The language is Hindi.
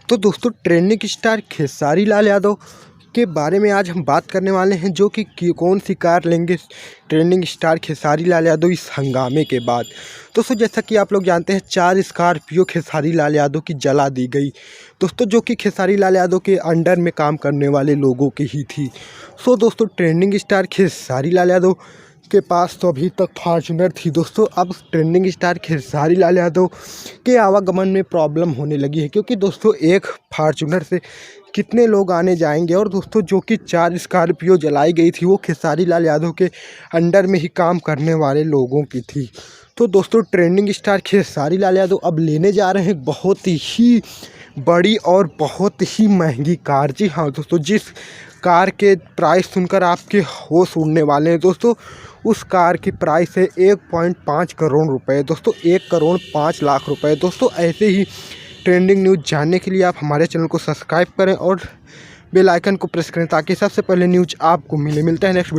तो दोस्तों ट्रेंडिंग स्टार खेसारी लाल यादव के बारे में आज हम बात करने वाले हैं, जो कि कौन सी कार लेंगे ट्रेंडिंग स्टार खेसारी लाल यादव इस हंगामे के बाद। दोस्तों जैसा कि आप लोग जानते हैं, 4 स्कॉर्पियो खेसारी लाल यादव की जला दी गई दोस्तों, जो कि खेसारी लाल यादव के अंडर में काम करने वाले लोगों की ही थी। सो दोस्तों ट्रेंडिंग स्टार खेसारी लाल यादव के पास तो अभी तक फॉर्च्यूनर थी दोस्तों। अब ट्रेंडिंग स्टार खेसारी लाल यादव के आवागमन में प्रॉब्लम होने लगी है, क्योंकि दोस्तों एक फॉर्च्यूनर से कितने लोग आने जाएंगे। और दोस्तों जो कि 4 स्कॉर्पियो जलाई गई थी, वो खेसारी लाल यादव के अंडर में ही काम करने वाले लोगों की थी। तो दोस्तों ट्रेंडिंग स्टार खेसारी लाल यादव अब लेने जा रहे हैं बहुत ही बड़ी और बहुत ही महंगी कार। जी हाँ दोस्तों, जिस कार के प्राइस सुनकर आपके होश उड़ने वाले हैं दोस्तों, उस कार की प्राइस है 1.5 करोड़ रुपए दोस्तों, 1 करोड़ 5 लाख रुपए दोस्तों। ऐसे ही ट्रेंडिंग न्यूज़ जानने के लिए आप हमारे चैनल को सब्सक्राइब करें और बेल आइकन को प्रेस करें, ताकि सबसे पहले न्यूज़ आपको मिलता है नेक्स्ट